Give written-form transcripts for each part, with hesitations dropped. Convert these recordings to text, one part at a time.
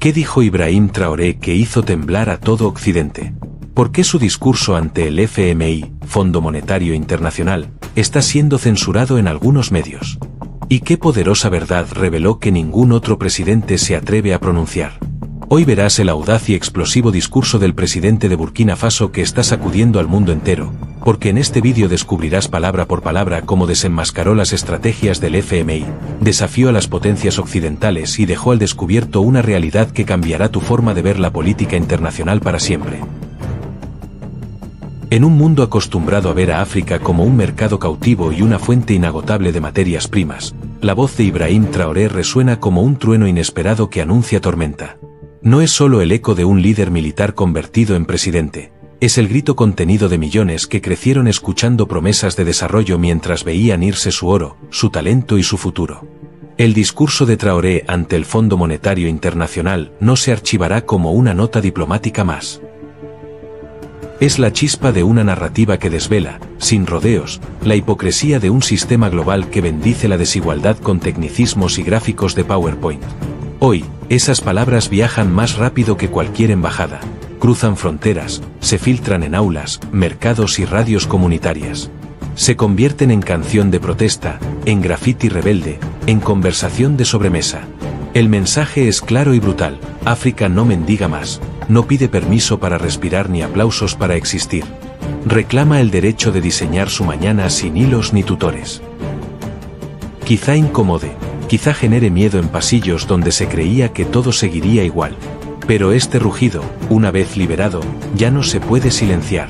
¿Qué dijo Ibrahim Traoré que hizo temblar a todo Occidente? ¿Por qué su discurso ante el FMI, Fondo Monetario Internacional, está siendo censurado en algunos medios? ¿Y qué poderosa verdad reveló que ningún otro presidente se atreve a pronunciar? Hoy verás el audaz y explosivo discurso del presidente de Burkina Faso que está sacudiendo al mundo entero, porque en este vídeo descubrirás palabra por palabra cómo desenmascaró las estrategias del FMI, desafió a las potencias occidentales y dejó al descubierto una realidad que cambiará tu forma de ver la política internacional para siempre. En un mundo acostumbrado a ver a África como un mercado cautivo y una fuente inagotable de materias primas, la voz de Ibrahim Traoré resuena como un trueno inesperado que anuncia tormenta. No es solo el eco de un líder militar convertido en presidente, es el grito contenido de millones que crecieron escuchando promesas de desarrollo mientras veían irse su oro, su talento y su futuro. El discurso de Traoré ante el Fondo Monetario Internacional no se archivará como una nota diplomática más. Es la chispa de una narrativa que desvela, sin rodeos, la hipocresía de un sistema global que bendice la desigualdad con tecnicismos y gráficos de PowerPoint. Hoy, esas palabras viajan más rápido que cualquier embajada, cruzan fronteras, se filtran en aulas, mercados y radios comunitarias. Se convierten en canción de protesta, en graffiti rebelde, en conversación de sobremesa. El mensaje es claro y brutal: África no mendiga más, no pide permiso para respirar ni aplausos para existir. Reclama el derecho de diseñar su mañana sin hilos ni tutores. Quizá incomode, quizá genere miedo en pasillos donde se creía que todo seguiría igual. Pero este rugido, una vez liberado, ya no se puede silenciar.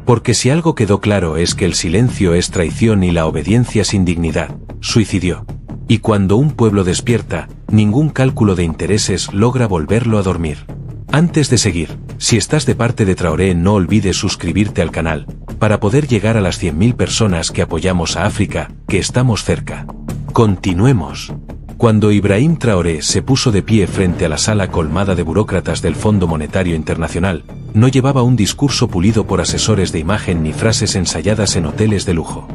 Porque si algo quedó claro es que el silencio es traición y la obediencia sin dignidad, suicidio. Y cuando un pueblo despierta, ningún cálculo de intereses logra volverlo a dormir. Antes de seguir, si estás de parte de Traoré, no olvides suscribirte al canal, para poder llegar a las 100.000 personas que apoyamos a África, que estamos cerca. Continuemos. Cuando Ibrahim Traoré se puso de pie frente a la sala colmada de burócratas del Fondo Monetario Internacional, no llevaba un discurso pulido por asesores de imagen ni frases ensayadas en hoteles de lujo.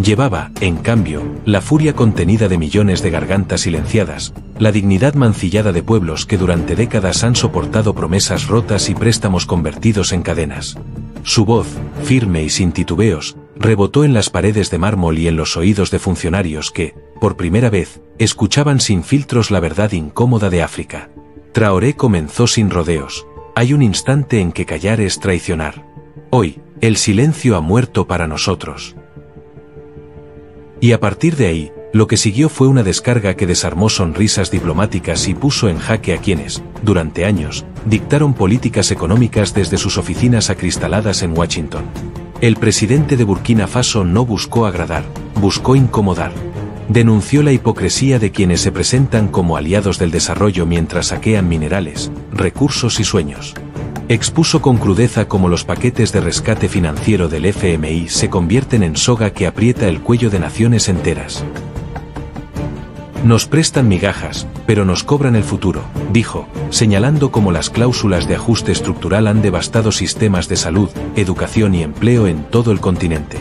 Llevaba, en cambio, la furia contenida de millones de gargantas silenciadas, la dignidad mancillada de pueblos que durante décadas han soportado promesas rotas y préstamos convertidos en cadenas. Su voz, firme y sin titubeos, rebotó en las paredes de mármol y en los oídos de funcionarios que, por primera vez, escuchaban sin filtros la verdad incómoda de África. Traoré comenzó sin rodeos: hay un instante en que callar es traicionar. Hoy, el silencio ha muerto para nosotros. Y a partir de ahí, lo que siguió fue una descarga que desarmó sonrisas diplomáticas y puso en jaque a quienes, durante años, dictaron políticas económicas desde sus oficinas acristaladas en Washington. El presidente de Burkina Faso no buscó agradar, buscó incomodar. Denunció la hipocresía de quienes se presentan como aliados del desarrollo mientras saquean minerales, recursos y sueños. Expuso con crudeza cómo los paquetes de rescate financiero del FMI se convierten en soga que aprieta el cuello de naciones enteras. Nos prestan migajas, pero nos cobran el futuro, dijo, señalando cómo las cláusulas de ajuste estructural han devastado sistemas de salud, educación y empleo en todo el continente.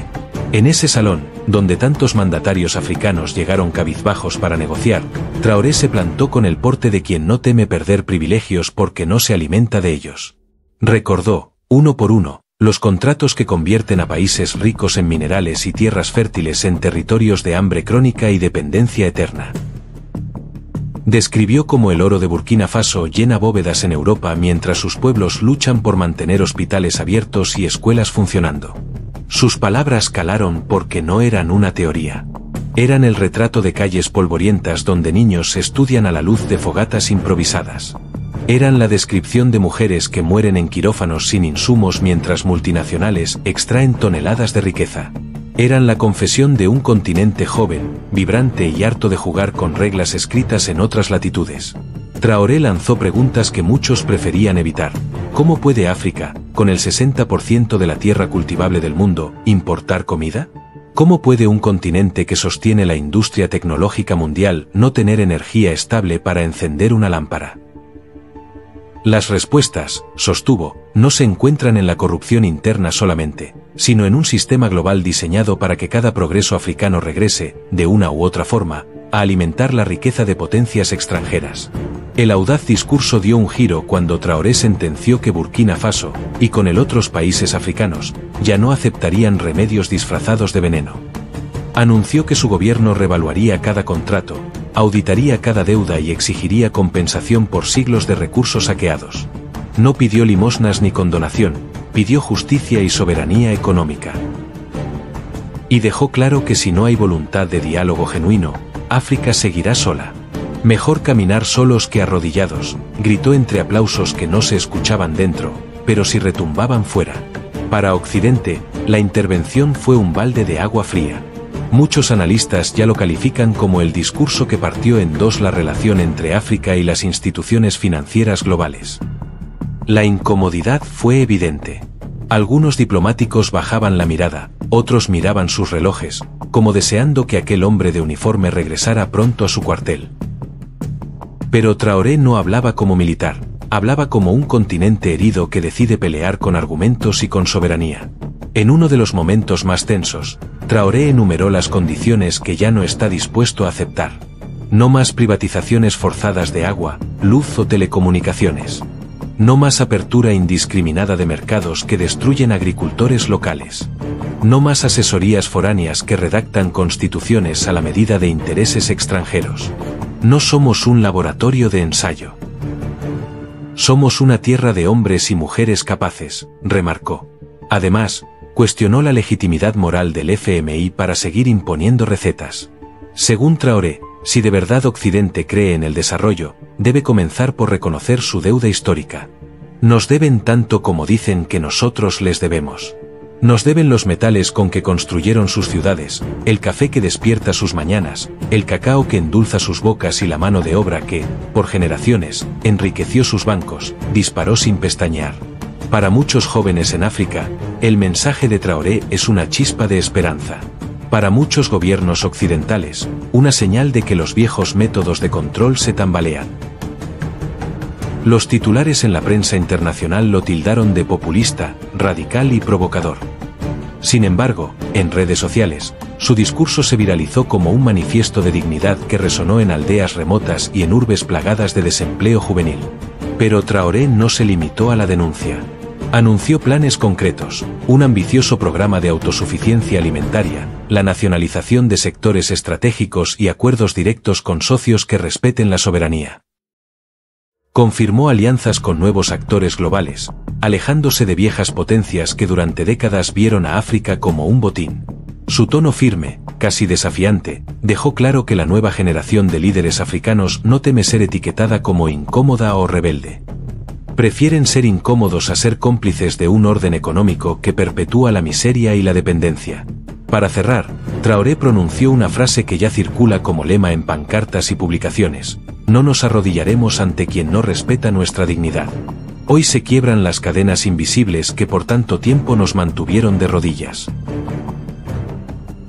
En ese salón, donde tantos mandatarios africanos llegaron cabizbajos para negociar, Traoré se plantó con el porte de quien no teme perder privilegios porque no se alimenta de ellos. Recordó, uno por uno, los contratos que convierten a países ricos en minerales y tierras fértiles en territorios de hambre crónica y dependencia eterna. Describió cómo el oro de Burkina Faso llena bóvedas en Europa mientras sus pueblos luchan por mantener hospitales abiertos y escuelas funcionando. Sus palabras calaron porque no eran una teoría. Eran el retrato de calles polvorientas donde niños estudian a la luz de fogatas improvisadas. Eran la descripción de mujeres que mueren en quirófanos sin insumos mientras multinacionales extraen toneladas de riqueza. Eran la confesión de un continente joven, vibrante y harto de jugar con reglas escritas en otras latitudes. Traoré lanzó preguntas que muchos preferían evitar. ¿Cómo puede África, con el 60% de la tierra cultivable del mundo, importar comida? ¿Cómo puede un continente que sostiene la industria tecnológica mundial no tener energía estable para encender una lámpara? Las respuestas, sostuvo, no se encuentran en la corrupción interna solamente, sino en un sistema global diseñado para que cada progreso africano regrese, de una u otra forma, a alimentar la riqueza de potencias extranjeras. El audaz discurso dio un giro cuando Traoré sentenció que Burkina Faso, y con él otros países africanos, ya no aceptarían remedios disfrazados de veneno. Anunció que su gobierno revaluaría cada contrato, auditaría cada deuda y exigiría compensación por siglos de recursos saqueados. No pidió limosnas ni condonación, pidió justicia y soberanía económica. Y dejó claro que si no hay voluntad de diálogo genuino, África seguirá sola. Mejor caminar solos que arrodillados, gritó entre aplausos que no se escuchaban dentro, pero sí retumbaban fuera. Para Occidente, la intervención fue un balde de agua fría. Muchos analistas ya lo califican como el discurso que partió en dos la relación entre África y las instituciones financieras globales. La incomodidad fue evidente. Algunos diplomáticos bajaban la mirada, otros miraban sus relojes, como deseando que aquel hombre de uniforme regresara pronto a su cuartel. Pero Traoré no hablaba como militar, hablaba como un continente herido que decide pelear con argumentos y con soberanía. En uno de los momentos más tensos, Traoré enumeró las condiciones que ya no está dispuesto a aceptar. No más privatizaciones forzadas de agua, luz o telecomunicaciones. No más apertura indiscriminada de mercados que destruyen agricultores locales. No más asesorías foráneas que redactan constituciones a la medida de intereses extranjeros. No somos un laboratorio de ensayo. Somos una tierra de hombres y mujeres capaces, remarcó. Además, cuestionó la legitimidad moral del FMI para seguir imponiendo recetas. Según Traoré, si de verdad Occidente cree en el desarrollo, debe comenzar por reconocer su deuda histórica. Nos deben tanto como dicen que nosotros les debemos. Nos deben los metales con que construyeron sus ciudades, el café que despierta sus mañanas, el cacao que endulza sus bocas y la mano de obra que, por generaciones, enriqueció sus bancos, disparó sin pestañear. Para muchos jóvenes en África, el mensaje de Traoré es una chispa de esperanza. Para muchos gobiernos occidentales, una señal de que los viejos métodos de control se tambalean. Los titulares en la prensa internacional lo tildaron de populista, radical y provocador. Sin embargo, en redes sociales, su discurso se viralizó como un manifiesto de dignidad que resonó en aldeas remotas y en urbes plagadas de desempleo juvenil. Pero Traoré no se limitó a la denuncia. Anunció planes concretos, un ambicioso programa de autosuficiencia alimentaria, la nacionalización de sectores estratégicos y acuerdos directos con socios que respeten la soberanía. Confirmó alianzas con nuevos actores globales, alejándose de viejas potencias que durante décadas vieron a África como un botín. Su tono firme, casi desafiante, dejó claro que la nueva generación de líderes africanos no teme ser etiquetada como incómoda o rebelde. Prefieren ser incómodos a ser cómplices de un orden económico que perpetúa la miseria y la dependencia. Para cerrar, Traoré pronunció una frase que ya circula como lema en pancartas y publicaciones: no nos arrodillaremos ante quien no respeta nuestra dignidad. Hoy se quiebran las cadenas invisibles que por tanto tiempo nos mantuvieron de rodillas.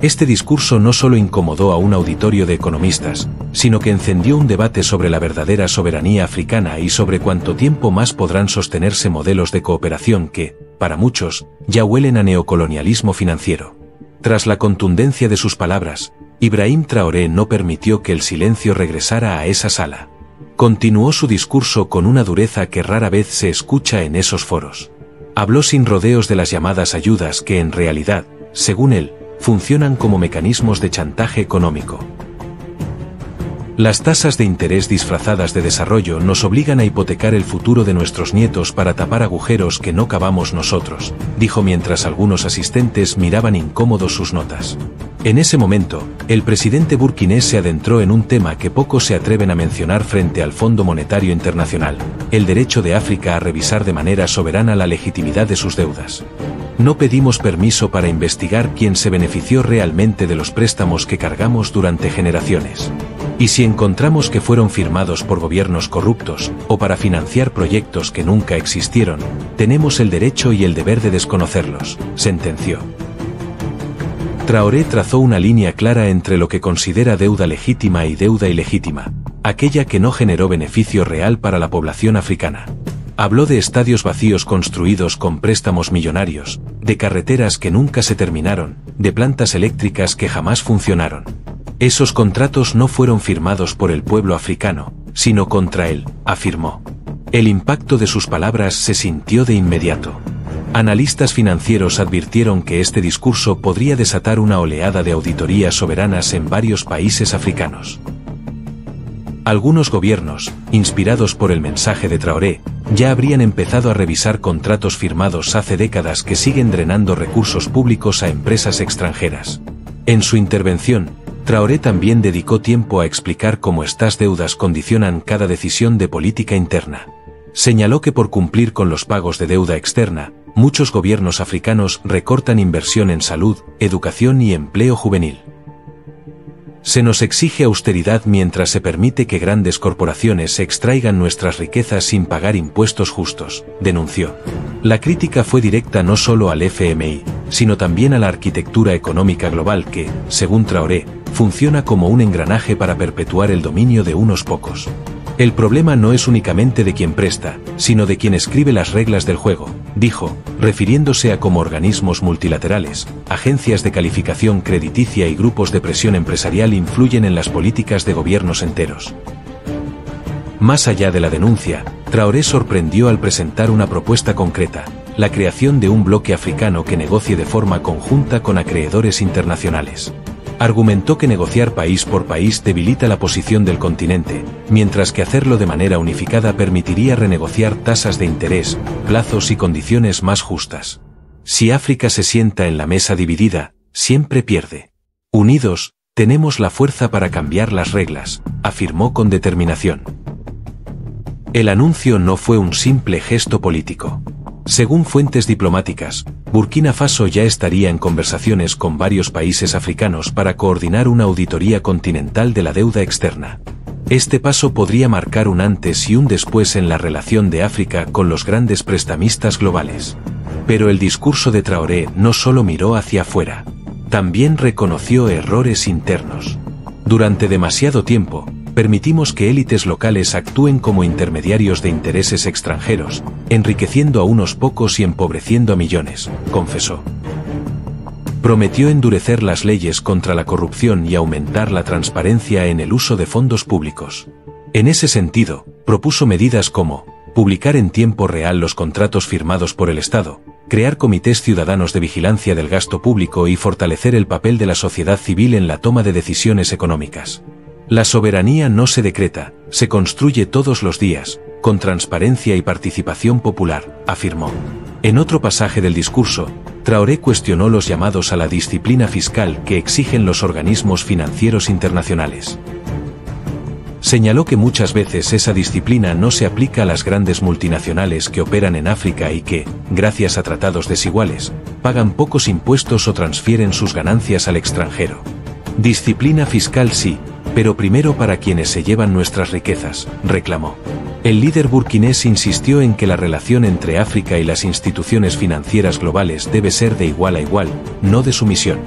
Este discurso no solo incomodó a un auditorio de economistas, sino que encendió un debate sobre la verdadera soberanía africana y sobre cuánto tiempo más podrán sostenerse modelos de cooperación que, para muchos, ya huelen a neocolonialismo financiero. Tras la contundencia de sus palabras, Ibrahim Traoré no permitió que el silencio regresara a esa sala. Continuó su discurso con una dureza que rara vez se escucha en esos foros. Habló sin rodeos de las llamadas ayudas que en realidad, según él, funcionan como mecanismos de chantaje económico. Las tasas de interés disfrazadas de desarrollo nos obligan a hipotecar el futuro de nuestros nietos para tapar agujeros que no cavamos nosotros, dijo mientras algunos asistentes miraban incómodos sus notas. En ese momento, el presidente burkinés se adentró en un tema que pocos se atreven a mencionar frente al Fondo Monetario Internacional: el derecho de África a revisar de manera soberana la legitimidad de sus deudas. No pedimos permiso para investigar quién se benefició realmente de los préstamos que cargamos durante generaciones. Y si encontramos que fueron firmados por gobiernos corruptos, o para financiar proyectos que nunca existieron, tenemos el derecho y el deber de desconocerlos, sentenció. Traoré trazó una línea clara entre lo que considera deuda legítima y deuda ilegítima, aquella que no generó beneficio real para la población africana. Habló de estadios vacíos construidos con préstamos millonarios, de carreteras que nunca se terminaron, de plantas eléctricas que jamás funcionaron. Esos contratos no fueron firmados por el pueblo africano, sino contra él, afirmó. El impacto de sus palabras se sintió de inmediato. Analistas financieros advirtieron que este discurso podría desatar una oleada de auditorías soberanas en varios países africanos. Algunos gobiernos, inspirados por el mensaje de Traoré, ya habrían empezado a revisar contratos firmados hace décadas que siguen drenando recursos públicos a empresas extranjeras. En su intervención, Traoré también dedicó tiempo a explicar cómo estas deudas condicionan cada decisión de política interna. Señaló que por cumplir con los pagos de deuda externa, muchos gobiernos africanos recortan inversión en salud, educación y empleo juvenil. Se nos exige austeridad mientras se permite que grandes corporaciones extraigan nuestras riquezas sin pagar impuestos justos, denunció. La crítica fue directa no solo al FMI, sino también a la arquitectura económica global que, según Traoré, funciona como un engranaje para perpetuar el dominio de unos pocos. El problema no es únicamente de quien presta, sino de quien escribe las reglas del juego, dijo, refiriéndose a cómo organismos multilaterales, agencias de calificación crediticia y grupos de presión empresarial influyen en las políticas de gobiernos enteros. Más allá de la denuncia, Traoré sorprendió al presentar una propuesta concreta, la creación de un bloque africano que negocie de forma conjunta con acreedores internacionales. Argumentó que negociar país por país debilita la posición del continente, mientras que hacerlo de manera unificada permitiría renegociar tasas de interés, plazos y condiciones más justas. Si África se sienta en la mesa dividida, siempre pierde. Unidos, tenemos la fuerza para cambiar las reglas, afirmó con determinación. El anuncio no fue un simple gesto político. Según fuentes diplomáticas, Burkina Faso ya estaría en conversaciones con varios países africanos para coordinar una auditoría continental de la deuda externa. Este paso podría marcar un antes y un después en la relación de África con los grandes prestamistas globales. Pero el discurso de Traoré no solo miró hacia afuera, también reconoció errores internos. Durante demasiado tiempo, permitimos que élites locales actúen como intermediarios de intereses extranjeros, enriqueciendo a unos pocos y empobreciendo a millones, confesó. Prometió endurecer las leyes contra la corrupción y aumentar la transparencia en el uso de fondos públicos. En ese sentido, propuso medidas como publicar en tiempo real los contratos firmados por el Estado, crear comités ciudadanos de vigilancia del gasto público y fortalecer el papel de la sociedad civil en la toma de decisiones económicas. La soberanía no se decreta, se construye todos los días, con transparencia y participación popular, afirmó. En otro pasaje del discurso, Traoré cuestionó los llamados a la disciplina fiscal que exigen los organismos financieros internacionales. Señaló que muchas veces esa disciplina no se aplica a las grandes multinacionales que operan en África y que, gracias a tratados desiguales, pagan pocos impuestos o transfieren sus ganancias al extranjero. Disciplina fiscal sí, pero primero para quienes se llevan nuestras riquezas, reclamó. El líder burkinés insistió en que la relación entre África y las instituciones financieras globales debe ser de igual a igual, no de sumisión.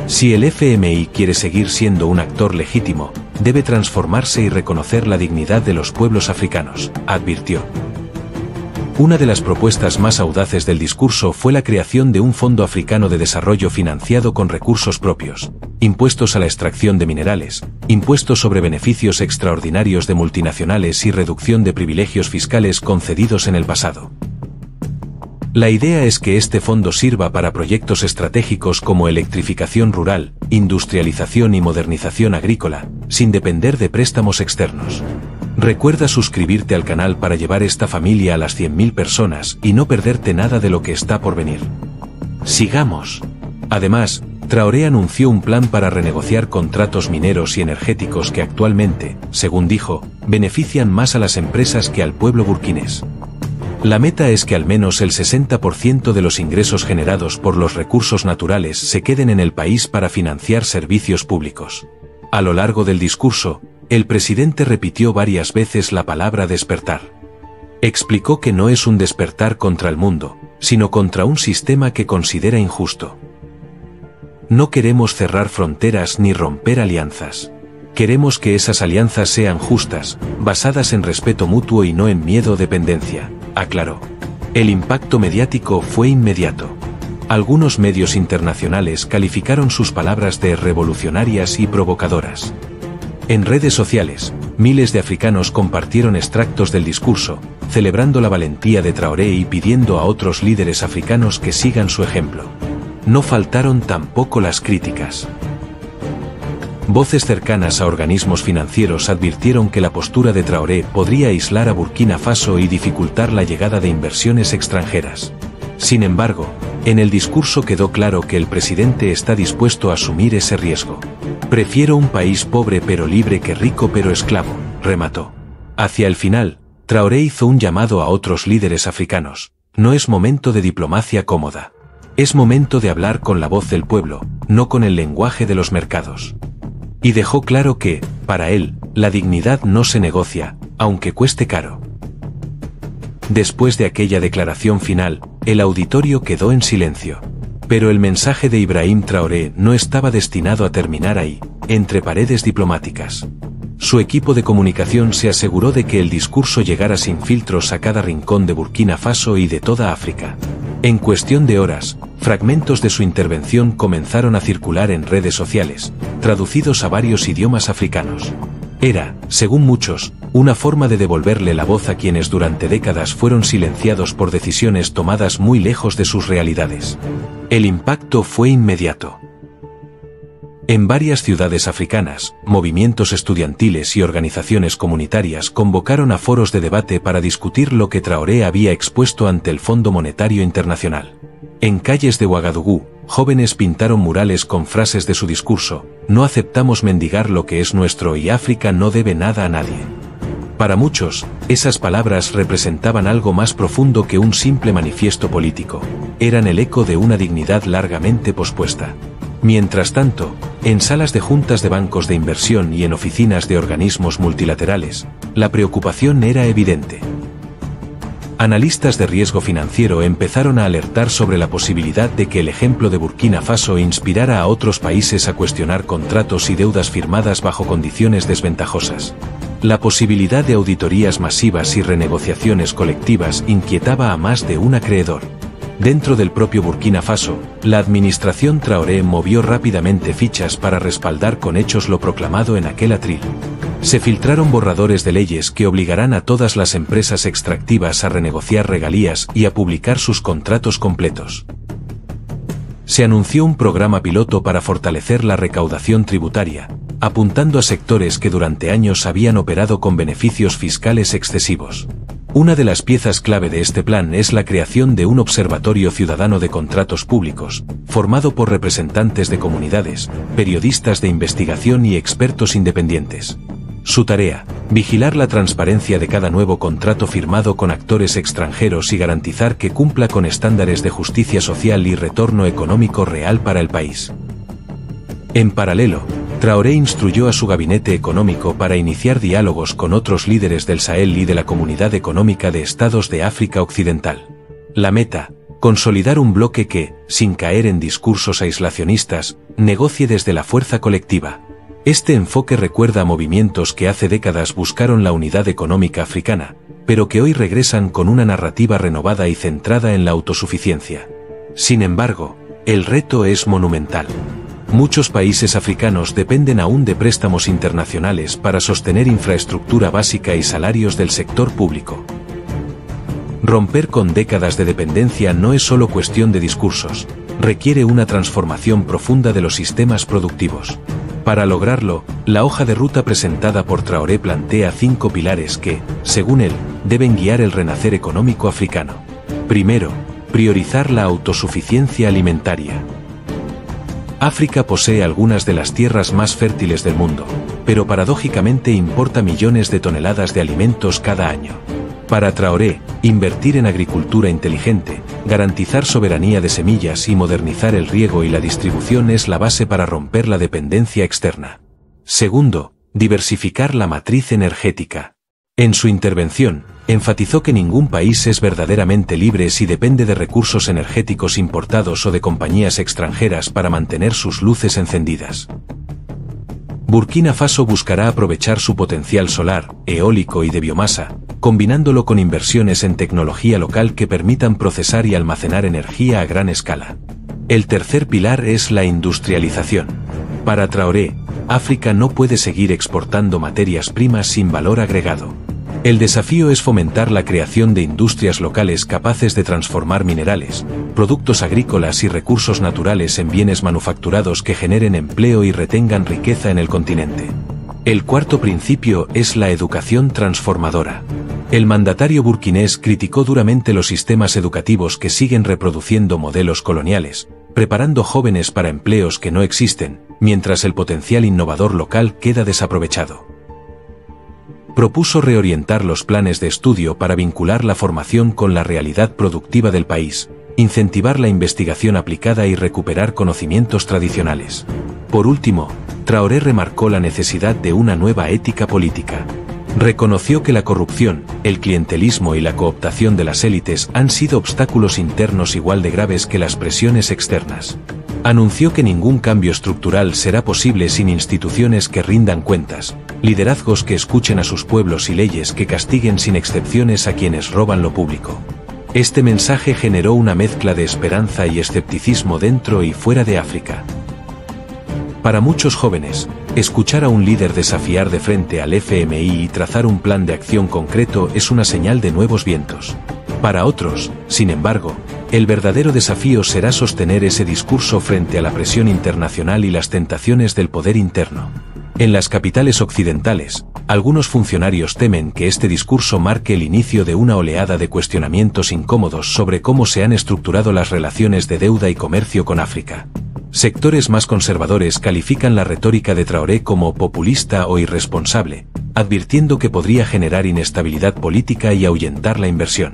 Si el FMI quiere seguir siendo un actor legítimo, debe transformarse y reconocer la dignidad de los pueblos africanos, advirtió. Una de las propuestas más audaces del discurso fue la creación de un fondo africano de desarrollo financiado con recursos propios, impuestos a la extracción de minerales, impuestos sobre beneficios extraordinarios de multinacionales y reducción de privilegios fiscales concedidos en el pasado. La idea es que este fondo sirva para proyectos estratégicos como electrificación rural, industrialización y modernización agrícola, sin depender de préstamos externos. Recuerda suscribirte al canal para llevar esta familia a las 100.000 personas y no perderte nada de lo que está por venir. Sigamos. Además, Traoré anunció un plan para renegociar contratos mineros y energéticos que actualmente, según dijo, benefician más a las empresas que al pueblo burkinés. La meta es que al menos el 60% de los ingresos generados por los recursos naturales se queden en el país para financiar servicios públicos. A lo largo del discurso, el presidente repitió varias veces la palabra despertar. Explicó que no es un despertar contra el mundo, sino contra un sistema que considera injusto. No queremos cerrar fronteras ni romper alianzas. Queremos que esas alianzas sean justas, basadas en respeto mutuo y no en miedo o dependencia, aclaró. El impacto mediático fue inmediato. Algunos medios internacionales calificaron sus palabras de revolucionarias y provocadoras. En redes sociales, miles de africanos compartieron extractos del discurso, celebrando la valentía de Traoré y pidiendo a otros líderes africanos que sigan su ejemplo. No faltaron tampoco las críticas. Voces cercanas a organismos financieros advirtieron que la postura de Traoré podría aislar a Burkina Faso y dificultar la llegada de inversiones extranjeras. Sin embargo, en el discurso quedó claro que el presidente está dispuesto a asumir ese riesgo. Prefiero un país pobre pero libre que rico pero esclavo, remató. Hacia el final, Traoré hizo un llamado a otros líderes africanos. No es momento de diplomacia cómoda. Es momento de hablar con la voz del pueblo, no con el lenguaje de los mercados. Y dejó claro que, para él, la dignidad no se negocia, aunque cueste caro. Después de aquella declaración final, el auditorio quedó en silencio. Pero el mensaje de Ibrahim Traoré no estaba destinado a terminar ahí, entre paredes diplomáticas. Su equipo de comunicación se aseguró de que el discurso llegara sin filtros a cada rincón de Burkina Faso y de toda África. En cuestión de horas, fragmentos de su intervención comenzaron a circular en redes sociales, traducidos a varios idiomas africanos. Era, según muchos, una forma de devolverle la voz a quienes durante décadas fueron silenciados por decisiones tomadas muy lejos de sus realidades. El impacto fue inmediato. En varias ciudades africanas, movimientos estudiantiles y organizaciones comunitarias convocaron a foros de debate para discutir lo que Traoré había expuesto ante el Fondo Monetario Internacional. En calles de Ouagadougou, jóvenes pintaron murales con frases de su discurso: no aceptamos mendigar lo que es nuestro y África no debe nada a nadie. Para muchos, esas palabras representaban algo más profundo que un simple manifiesto político. Eran el eco de una dignidad largamente pospuesta. Mientras tanto, en salas de juntas de bancos de inversión y en oficinas de organismos multilaterales, la preocupación era evidente. Analistas de riesgo financiero empezaron a alertar sobre la posibilidad de que el ejemplo de Burkina Faso inspirara a otros países a cuestionar contratos y deudas firmadas bajo condiciones desventajosas. La posibilidad de auditorías masivas y renegociaciones colectivas inquietaba a más de un acreedor. Dentro del propio Burkina Faso, la administración Traoré movió rápidamente fichas para respaldar con hechos lo proclamado en aquel atril. Se filtraron borradores de leyes que obligarán a todas las empresas extractivas a renegociar regalías y a publicar sus contratos completos. Se anunció un programa piloto para fortalecer la recaudación tributaria, apuntando a sectores que durante años habían operado con beneficios fiscales excesivos. Una de las piezas clave de este plan es la creación de un observatorio ciudadano de contratos públicos, formado por representantes de comunidades, periodistas de investigación y expertos independientes. Su tarea: vigilar la transparencia de cada nuevo contrato firmado con actores extranjeros y garantizar que cumpla con estándares de justicia social y retorno económico real para el país. En paralelo, Traoré instruyó a su gabinete económico para iniciar diálogos con otros líderes del Sahel y de la Comunidad Económica de Estados de África Occidental. La meta: consolidar un bloque que, sin caer en discursos aislacionistas, negocie desde la fuerza colectiva. Este enfoque recuerda a movimientos que hace décadas buscaron la unidad económica africana, pero que hoy regresan con una narrativa renovada y centrada en la autosuficiencia. Sin embargo, el reto es monumental. Muchos países africanos dependen aún de préstamos internacionales para sostener infraestructura básica y salarios del sector público. Romper con décadas de dependencia no es solo cuestión de discursos, requiere una transformación profunda de los sistemas productivos. Para lograrlo, la hoja de ruta presentada por Traoré plantea 5 pilares que, según él, deben guiar el renacer económico africano. Primero, priorizar la autosuficiencia alimentaria. África posee algunas de las tierras más fértiles del mundo, pero paradójicamente importa millones de toneladas de alimentos cada año. Para Traoré, invertir en agricultura inteligente, garantizar soberanía de semillas y modernizar el riego y la distribución es la base para romper la dependencia externa. Segundo, diversificar la matriz energética. En su intervención, enfatizó que ningún país es verdaderamente libre si depende de recursos energéticos importados o de compañías extranjeras para mantener sus luces encendidas. Burkina Faso buscará aprovechar su potencial solar, eólico y de biomasa, combinándolo con inversiones en tecnología local que permitan procesar y almacenar energía a gran escala. El tercer pilar es la industrialización. Para Traoré, África no puede seguir exportando materias primas sin valor agregado. El desafío es fomentar la creación de industrias locales capaces de transformar minerales, productos agrícolas y recursos naturales en bienes manufacturados que generen empleo y retengan riqueza en el continente. El cuarto principio es la educación transformadora. El mandatario burkinés criticó duramente los sistemas educativos que siguen reproduciendo modelos coloniales, preparando jóvenes para empleos que no existen, mientras el potencial innovador local queda desaprovechado. Propuso reorientar los planes de estudio para vincular la formación con la realidad productiva del país, incentivar la investigación aplicada y recuperar conocimientos tradicionales. Por último, Traoré remarcó la necesidad de una nueva ética política. Reconoció que la corrupción, el clientelismo y la cooptación de las élites han sido obstáculos internos igual de graves que las presiones externas. Anunció que ningún cambio estructural será posible sin instituciones que rindan cuentas, liderazgos que escuchen a sus pueblos y leyes que castiguen sin excepciones a quienes roban lo público. Este mensaje generó una mezcla de esperanza y escepticismo dentro y fuera de África. Para muchos jóvenes, escuchar a un líder desafiar de frente al FMI y trazar un plan de acción concreto es una señal de nuevos vientos. Para otros, sin embargo, el verdadero desafío será sostener ese discurso frente a la presión internacional y las tentaciones del poder interno. En las capitales occidentales, algunos funcionarios temen que este discurso marque el inicio de una oleada de cuestionamientos incómodos sobre cómo se han estructurado las relaciones de deuda y comercio con África. Sectores más conservadores califican la retórica de Traoré como populista o irresponsable, advirtiendo que podría generar inestabilidad política y ahuyentar la inversión.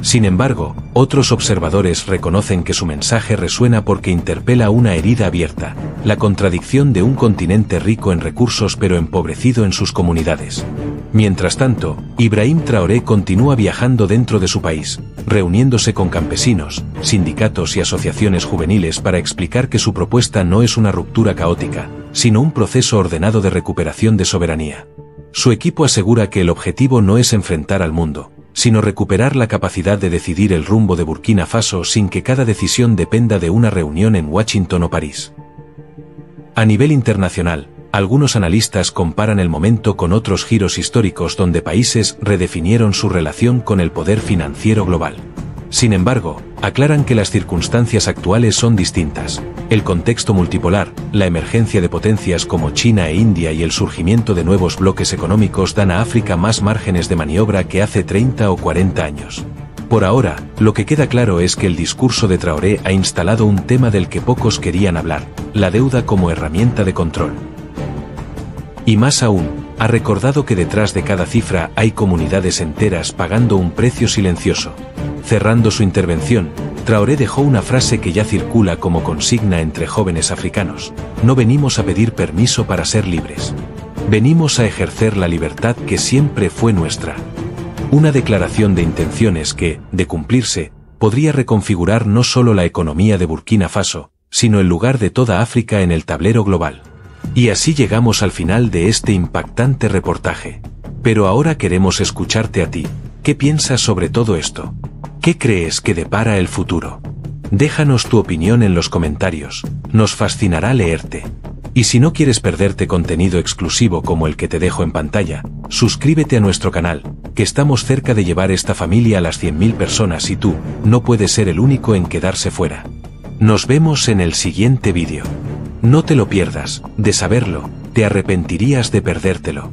Sin embargo, otros observadores reconocen que su mensaje resuena porque interpela una herida abierta, la contradicción de un continente rico en recursos pero empobrecido en sus comunidades. Mientras tanto, Ibrahim Traoré continúa viajando dentro de su país, reuniéndose con campesinos, sindicatos y asociaciones juveniles para explicar que su propuesta no es una ruptura caótica, sino un proceso ordenado de recuperación de soberanía. Su equipo asegura que el objetivo no es enfrentar al mundo, sino recuperar la capacidad de decidir el rumbo de Burkina Faso sin que cada decisión dependa de una reunión en Washington o París. A nivel internacional, algunos analistas comparan el momento con otros giros históricos donde países redefinieron su relación con el poder financiero global. Sin embargo, aclaran que las circunstancias actuales son distintas. El contexto multipolar, la emergencia de potencias como China e India y el surgimiento de nuevos bloques económicos dan a África más márgenes de maniobra que hace 30 o 40 años. Por ahora, lo que queda claro es que el discurso de Traoré ha instalado un tema del que pocos querían hablar, la deuda como herramienta de control. Y más aún, ha recordado que detrás de cada cifra hay comunidades enteras pagando un precio silencioso. Cerrando su intervención, Traoré dejó una frase que ya circula como consigna entre jóvenes africanos: no venimos a pedir permiso para ser libres. Venimos a ejercer la libertad que siempre fue nuestra. Una declaración de intenciones que, de cumplirse, podría reconfigurar no solo la economía de Burkina Faso, sino el lugar de toda África en el tablero global. Y así llegamos al final de este impactante reportaje. Pero ahora queremos escucharte a ti. ¿Qué piensas sobre todo esto? ¿Qué crees que depara el futuro? Déjanos tu opinión en los comentarios, nos fascinará leerte. Y si no quieres perderte contenido exclusivo como el que te dejo en pantalla, suscríbete a nuestro canal, que estamos cerca de llevar esta familia a las 100.000 personas y tú no puedes ser el único en quedarse fuera. Nos vemos en el siguiente vídeo. No te lo pierdas, de saberlo, te arrepentirías de perdértelo.